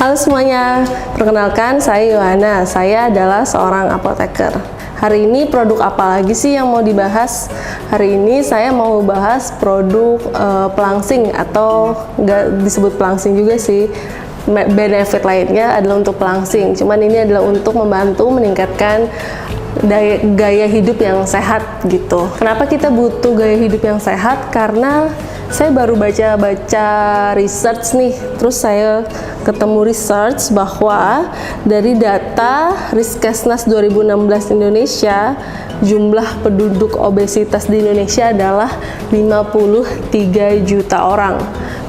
Halo semuanya, perkenalkan saya Yohana. Saya adalah seorang apoteker. Hari ini produk apa lagi sih yang mau dibahas? Hari ini saya mau bahas produk pelangsing, atau nggak disebut pelangsing juga sih. Benefit lainnya adalah untuk pelangsing. Cuman ini adalah untuk membantu meningkatkan gaya hidup yang sehat gitu. Kenapa kita butuh gaya hidup yang sehat? Karena saya baru baca research nih, terus saya ketemu research bahwa dari data Riskesnas 2016 Indonesia, jumlah penduduk obesitas di Indonesia adalah 53 juta orang.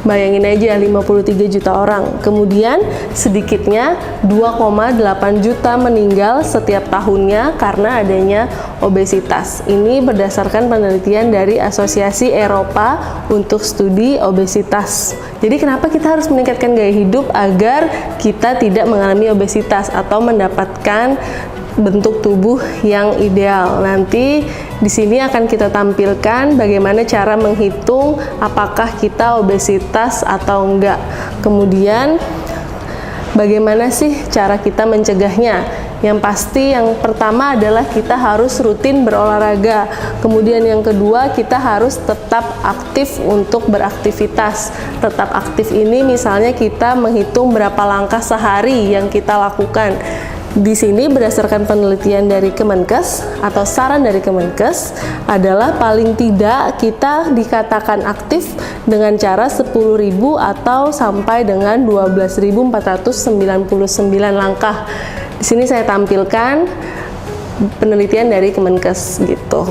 Bayangin aja, 53 juta orang. Kemudian sedikitnya 2,8 juta meninggal setiap tahunnya karena adanya obesitas. Ini berdasarkan penelitian dari Asosiasi Eropa untuk Studi Obesitas. Jadi kenapa kita harus meningkatkan gaya hidup agar kita tidak mengalami obesitas atau mendapatkan bentuk tubuh yang ideal. Nanti di sini akan kita tampilkan bagaimana cara menghitung apakah kita obesitas atau enggak. Kemudian bagaimana sih cara kita mencegahnya? Yang pasti yang pertama adalah kita harus rutin berolahraga. Kemudian yang kedua, kita harus tetap aktif untuk beraktivitas. Tetap aktif ini misalnya kita menghitung berapa langkah sehari yang kita lakukan. Di sini berdasarkan penelitian dari Kemenkes atau saran dari Kemenkes adalah paling tidak kita dikatakan aktif dengan cara 10.000 atau sampai dengan 12.499 langkah. Di sini saya tampilkan penelitian dari Kemenkes gitu.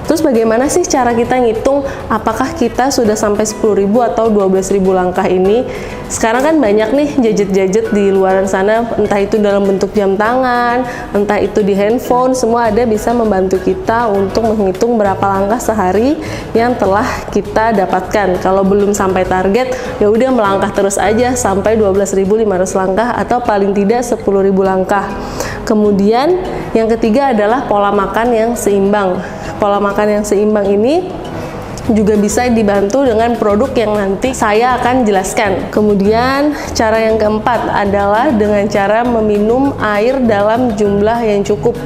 Terus bagaimana sih cara kita ngitung apakah kita sudah sampai 10.000 atau 12.000 langkah ini? Sekarang kan banyak nih gadget-gadget di luar sana, entah itu dalam bentuk jam tangan, entah itu di handphone, semua ada bisa membantu kita untuk menghitung berapa langkah sehari yang telah kita dapatkan. Kalau belum sampai target, ya udah melangkah terus aja sampai 12.500 langkah atau paling tidak 10.000 langkah. Kemudian yang ketiga adalah pola makan yang seimbang. Pola makan yang seimbang ini juga bisa dibantu dengan produk yang nanti saya akan jelaskan. Kemudian cara yang keempat adalah dengan cara meminum air dalam jumlah yang cukup.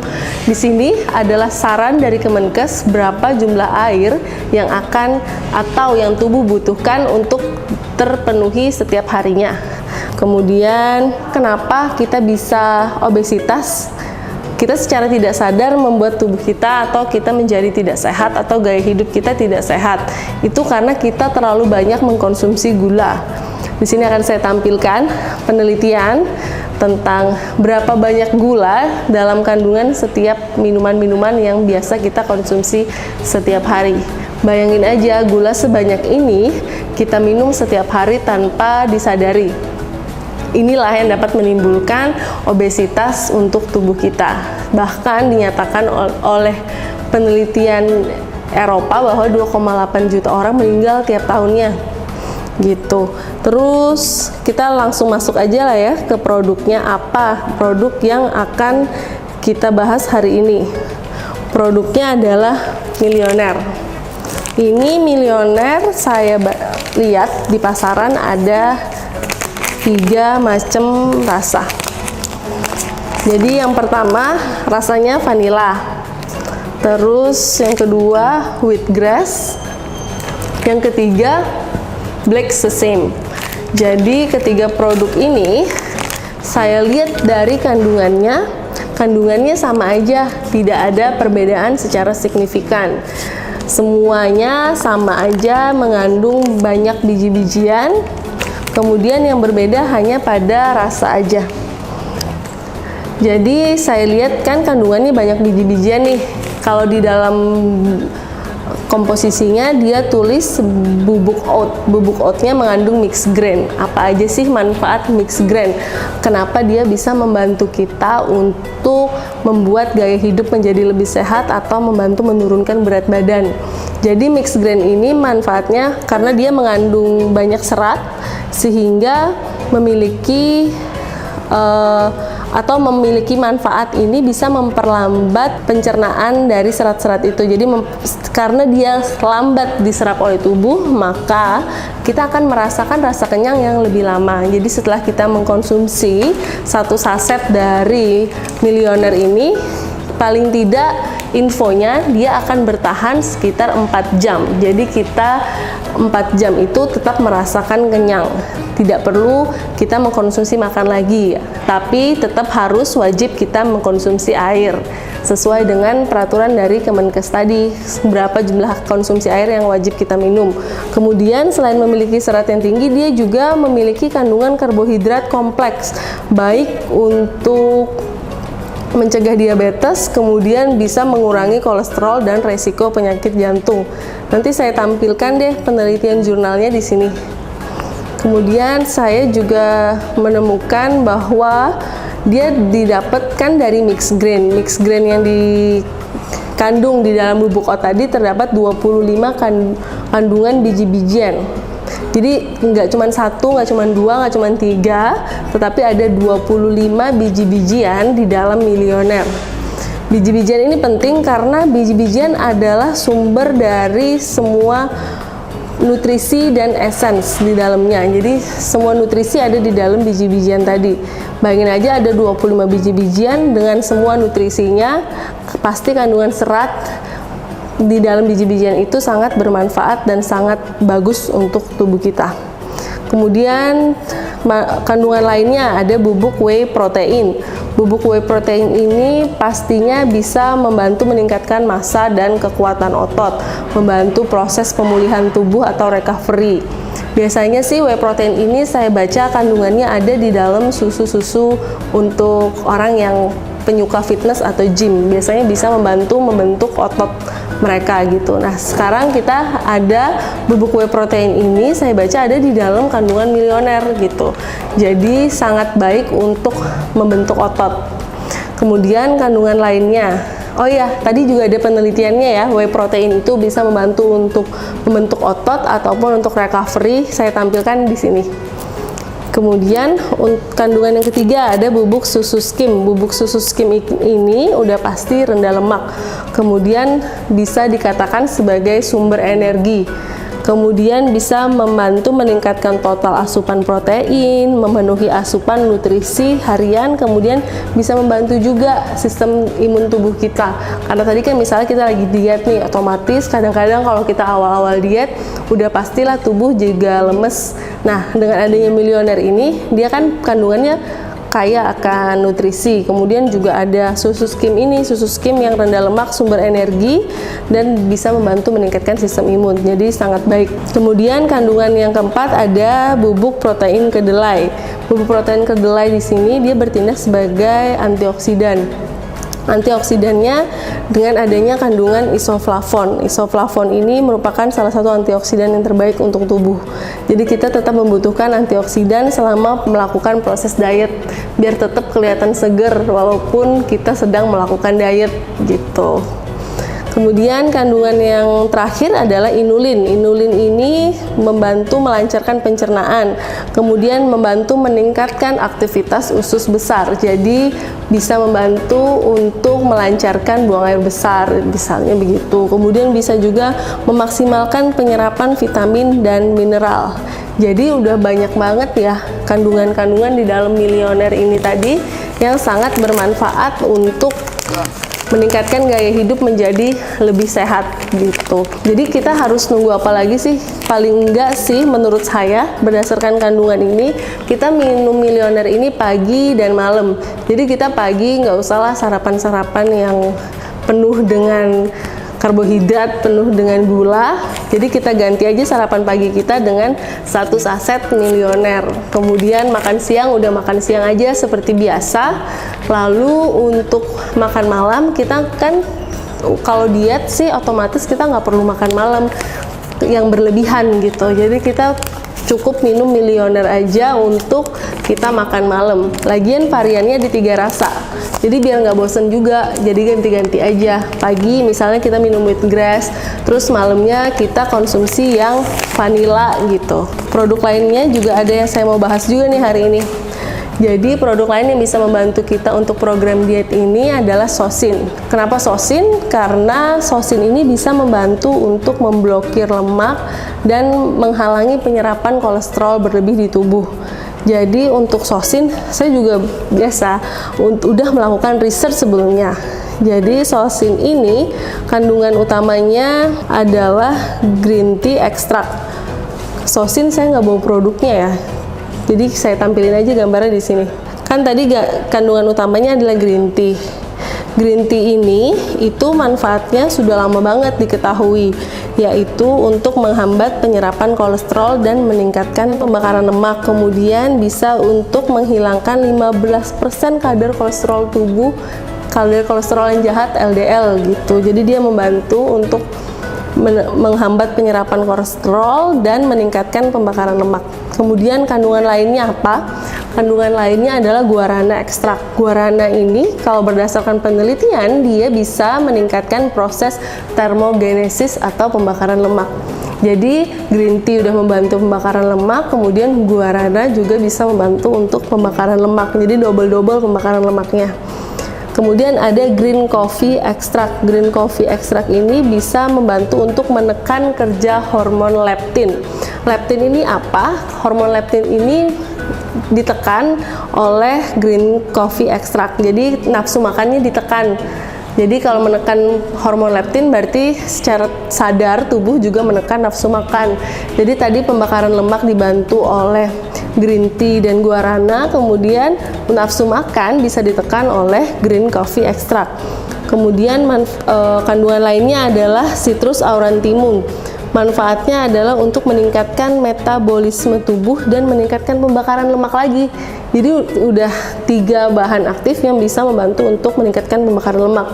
Di sini adalah saran dari Kemenkes berapa jumlah air yang akan atau yang tubuh butuhkan untuk terpenuhi setiap harinya. Kemudian kenapa kita bisa obesitas? Kita secara tidak sadar membuat tubuh kita atau kita menjadi tidak sehat atau gaya hidup kita tidak sehat. Itu karena kita terlalu banyak mengkonsumsi gula. Di sini akan saya tampilkan penelitian tentang berapa banyak gula dalam kandungan setiap minuman-minuman yang biasa kita konsumsi setiap hari. Bayangin aja, gula sebanyak ini kita minum setiap hari tanpa disadari. Inilah yang dapat menimbulkan obesitas untuk tubuh kita. Bahkan dinyatakan oleh penelitian Eropa bahwa 2,8 juta orang meninggal tiap tahunnya. Gitu. Terus kita langsung masuk aja lah ya ke produknya. Apa produk yang akan kita bahas hari ini? Produknya adalah Milioner. Ini Milioner saya lihat di pasaran ada 3 macam rasa. Jadi yang pertama rasanya vanilla, terus yang kedua wheatgrass, yang ketiga black sesame. Jadi ketiga produk ini saya lihat dari kandungannya sama aja, tidak ada perbedaan secara signifikan. Semuanya sama aja mengandung banyak biji-bijian. Kemudian yang berbeda hanya pada rasa aja. Jadi saya lihat kan kandungannya banyak biji-bijian nih. Kalau di dalam komposisinya dia tulis bubuk oat. Bubuk oatnya mengandung mixed grain. Apa aja sih manfaat mixed grain? Kenapa dia bisa membantu kita untuk membuat gaya hidup menjadi lebih sehat atau membantu menurunkan berat badan? Jadi mixed grain ini manfaatnya karena dia mengandung banyak serat sehingga memiliki atau memiliki manfaat ini bisa memperlambat pencernaan dari serat-serat itu. Jadi karena dia lambat diserap oleh tubuh, maka kita akan merasakan rasa kenyang yang lebih lama. Jadi setelah kita mengkonsumsi satu saset dari Millionaire ini, paling tidak infonya dia akan bertahan sekitar 4 jam. Jadi kita 4 jam itu tetap merasakan kenyang. Tidak perlu kita mengkonsumsi makan lagi, tapi tetap harus wajib kita mengkonsumsi air sesuai dengan peraturan dari Kemenkes tadi, berapa jumlah konsumsi air yang wajib kita minum. Kemudian selain memiliki serat yang tinggi, dia juga memiliki kandungan karbohidrat kompleks, baik untuk mencegah diabetes, kemudian bisa mengurangi kolesterol dan resiko penyakit jantung. Nanti saya tampilkan deh penelitian jurnalnya di sini. Kemudian saya juga menemukan bahwa dia didapatkan dari mixed grain. Mixed grain yang dikandung di dalam bubuk oat tadi terdapat 25 kandungan biji-bijian. Jadi nggak cuma 1, nggak cuma 2, nggak cuma 3, tetapi ada 25 biji-bijian di dalam Millionaire. Biji-bijian ini penting karena biji-bijian adalah sumber dari semua nutrisi dan essence di dalamnya. Jadi semua nutrisi ada di dalam biji-bijian tadi. Bayangin aja ada 25 biji-bijian dengan semua nutrisinya, pasti kandungan serat di dalam biji-bijian itu sangat bermanfaat dan sangat bagus untuk tubuh kita. Kemudian kandungan lainnya ada bubuk whey protein. Bubuk whey protein ini pastinya bisa membantu meningkatkan massa dan kekuatan otot, membantu proses pemulihan tubuh atau recovery. Biasanya sih whey protein ini saya baca kandungannya ada di dalam susu-susu untuk orang yang penyuka fitness atau gym. Biasanya bisa membantu membentuk otot mereka gitu. Nah, sekarang kita ada bubuk whey protein ini saya baca ada di dalam kandungan Millionaire gitu. Jadi sangat baik untuk membentuk otot. Kemudian kandungan lainnya. Oh ya, tadi juga ada penelitiannya ya, whey protein itu bisa membantu untuk membentuk otot ataupun untuk recovery. Saya tampilkan di sini. Kemudian kandungan yang ketiga ada bubuk susu skim. Bubuk susu skim ini udah pasti rendah lemak. Kemudian bisa dikatakan sebagai sumber energi. Kemudian bisa membantu meningkatkan total asupan protein, memenuhi asupan nutrisi harian, kemudian bisa membantu juga sistem imun tubuh kita. Karena tadi kan misalnya kita lagi diet nih, otomatis kadang-kadang kalau kita awal-awal diet, udah pastilah tubuh juga lemes. Nah, dengan adanya Millionaire ini, dia kan kandungannya kaya akan nutrisi. Kemudian juga ada susu skim ini, susu skim yang rendah lemak, sumber energi, dan bisa membantu meningkatkan sistem imun. Jadi sangat baik. Kemudian kandungan yang keempat ada bubuk protein kedelai. Bubuk protein kedelai di sini dia bertindak sebagai antioksidan. Antioksidannya dengan adanya kandungan isoflavon. Isoflavon ini merupakan salah satu antioksidan yang terbaik untuk tubuh. Jadi kita tetap membutuhkan antioksidan selama melakukan proses diet biar tetap kelihatan seger walaupun kita sedang melakukan diet gitu. Kemudian kandungan yang terakhir adalah inulin. Inulin ini membantu melancarkan pencernaan, kemudian membantu meningkatkan aktivitas usus besar. Jadi bisa membantu untuk melancarkan buang air besar, misalnya begitu. Kemudian bisa juga memaksimalkan penyerapan vitamin dan mineral. Jadi udah banyak banget ya kandungan-kandungan di dalam Millionaire ini tadi yang sangat bermanfaat untuk meningkatkan gaya hidup menjadi lebih sehat gitu. Jadi kita harus nunggu apa lagi sih? Paling enggak sih menurut saya berdasarkan kandungan ini kita minum Millionaire ini pagi dan malam. Jadi kita pagi nggak usahlah sarapan-sarapan yang penuh dengan karbohidrat, penuh dengan gula. Jadi kita ganti aja sarapan pagi kita dengan satu saset Millionaire. Kemudian makan siang udah makan siang aja seperti biasa. Lalu untuk makan malam kita kan kalau diet sih otomatis kita nggak perlu makan malam yang berlebihan gitu. Jadi kita cukup minum Millionaire aja untuk kita makan malam. Lagian variannya di 3 rasa. Jadi biar nggak bosen juga, jadi ganti-ganti aja. Pagi misalnya kita minum wheatgrass, terus malamnya kita konsumsi yang vanilla gitu. Produk lainnya juga ada yang saya mau bahas juga nih hari ini. Jadi produk lain yang bisa membantu kita untuk program diet ini adalah sosin. Kenapa sosin? Karena sosin ini bisa membantu untuk memblokir lemak dan menghalangi penyerapan kolesterol berlebih di tubuh. Jadi untuk sosin, saya juga biasa udah melakukan research sebelumnya. Jadi sosin ini kandungan utamanya adalah green tea extract. Sosin saya nggak bawa produknya ya. Jadi saya tampilin aja gambarnya di sini. Kan tadi kandungan utamanya adalah green tea. Green tea ini itu manfaatnya sudah lama banget diketahui, yaitu untuk menghambat penyerapan kolesterol dan meningkatkan pembakaran lemak. Kemudian bisa untuk menghilangkan 15% kadar kolesterol tubuh, kadar kolesterol yang jahat LDL gitu. Jadi dia membantu untuk menghambat penyerapan kolesterol dan meningkatkan pembakaran lemak. Kemudian kandungan lainnya apa? Kandungan lainnya adalah guarana ekstrak. Guarana ini kalau berdasarkan penelitian dia bisa meningkatkan proses termogenesis atau pembakaran lemak. Jadi green tea udah membantu pembakaran lemak, kemudian guarana juga bisa membantu untuk pembakaran lemak. Jadi double-double pembakaran lemaknya. Kemudian ada green coffee extract. Green coffee extract ini bisa membantu untuk menekan kerja hormon leptin. Leptin ini apa? Hormon leptin ini ditekan oleh green coffee extract. Jadi nafsu makannya ditekan. Jadi kalau menekan hormon leptin berarti secara sadar tubuh juga menekan nafsu makan. Jadi tadi pembakaran lemak dibantu oleh green tea dan guarana, kemudian nafsu makan bisa ditekan oleh green coffee extract. Kemudian kandungan lainnya adalah citrus aurantium. Manfaatnya adalah untuk meningkatkan metabolisme tubuh dan meningkatkan pembakaran lemak lagi. Jadi udah 3 bahan aktif yang bisa membantu untuk meningkatkan pembakaran lemak.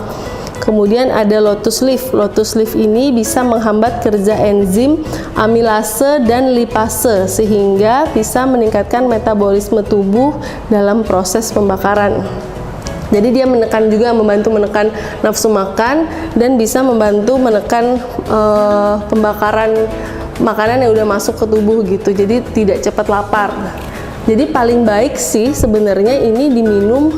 Kemudian ada lotus leaf. Lotus leaf ini bisa menghambat kerja enzim amilase dan lipase sehingga bisa meningkatkan metabolisme tubuh dalam proses pembakaran. Jadi dia membantu menekan nafsu makan dan bisa membantu menekan pembakaran makanan yang udah masuk ke tubuh gitu. Jadi tidak cepat lapar. Jadi paling baik sih sebenarnya ini diminum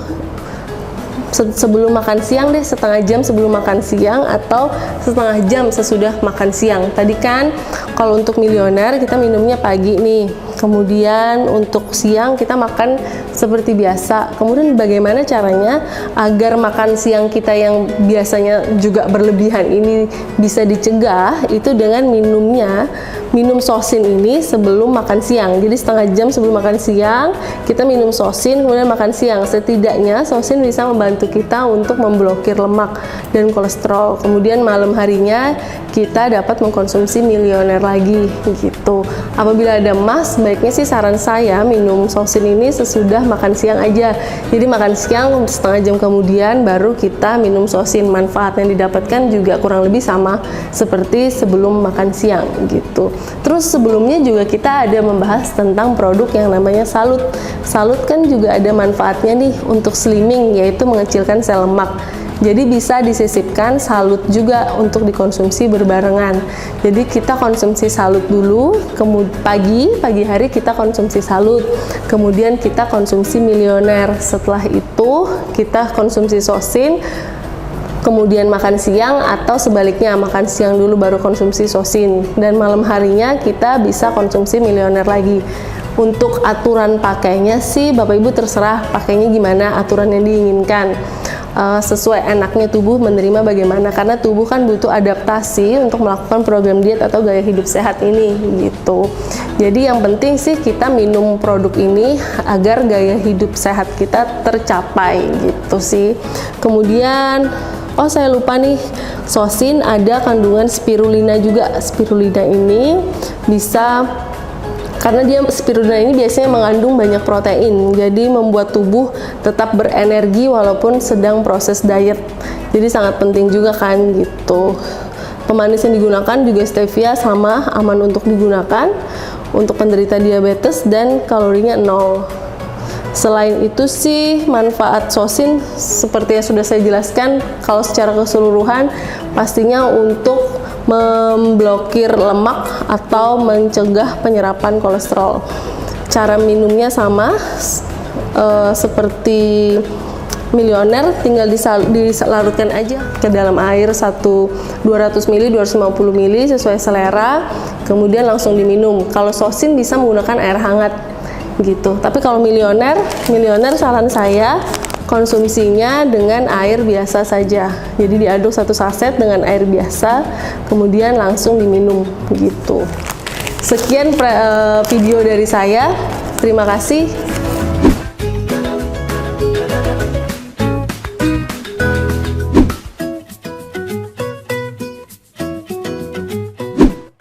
sebelum makan siang deh, setengah jam sebelum makan siang atau setengah jam sesudah makan siang. Tadi kan kalau untuk milioner kita minumnya pagi nih, kemudian untuk siang kita makan seperti biasa. Kemudian bagaimana caranya agar makan siang kita yang biasanya juga berlebihan ini bisa dicegah? Itu dengan minum sosin ini sebelum makan siang. Jadi setengah jam sebelum makan siang kita minum sosin, kemudian makan siang. Setidaknya sosin bisa membantu kita untuk memblokir lemak dan kolesterol. Kemudian malam harinya kita dapat mengkonsumsi milioner lagi gitu. Apabila ada emas, baiknya sih saran saya minum sosin ini sesudah makan siang aja. Jadi makan siang setengah jam kemudian baru kita minum sosin. Manfaat yang didapatkan juga kurang lebih sama seperti sebelum makan siang gitu. Terus sebelumnya juga kita ada membahas tentang produk yang namanya salut. Salut kan juga ada manfaatnya nih untuk slimming, yaitu mengecilkan sel lemak. Jadi bisa disisipkan salut juga untuk dikonsumsi berbarengan. Jadi kita konsumsi salut dulu, kemudian pagi hari kita konsumsi salut, kemudian kita konsumsi milioner. Setelah itu kita konsumsi sosin, kemudian makan siang, atau sebaliknya makan siang dulu baru konsumsi sosin, dan malam harinya kita bisa konsumsi milioner lagi. Untuk aturan pakainya sih Bapak Ibu terserah pakainya gimana, aturan yang diinginkan. Sesuai enaknya tubuh menerima bagaimana, karena tubuh kan butuh adaptasi untuk melakukan program diet atau gaya hidup sehat ini gitu. Jadi yang penting sih kita minum produk ini agar gaya hidup sehat kita tercapai gitu sih. Kemudian saya lupa nih, sosin ada kandungan spirulina juga. Spirulina ini bisa, karena spirulina ini biasanya mengandung banyak protein, jadi membuat tubuh tetap berenergi walaupun sedang proses diet. Jadi sangat penting juga kan gitu. Pemanis yang digunakan juga stevia, sama aman untuk digunakan untuk penderita diabetes dan kalorinya 0. Selain itu sih manfaat sosin seperti yang sudah saya jelaskan, kalau secara keseluruhan pastinya untuk memblokir lemak atau mencegah penyerapan kolesterol. Cara minumnya sama, seperti milioner, tinggal dilarutkan aja ke dalam air 200 ml, 250 ml sesuai selera, kemudian langsung diminum. Kalau sosin bisa menggunakan air hangat gitu. Tapi kalau milioner saran saya konsumsinya dengan air biasa saja. Jadi diaduk 1 saset dengan air biasa, kemudian langsung diminum gitu. Sekian video dari saya. Terima kasih.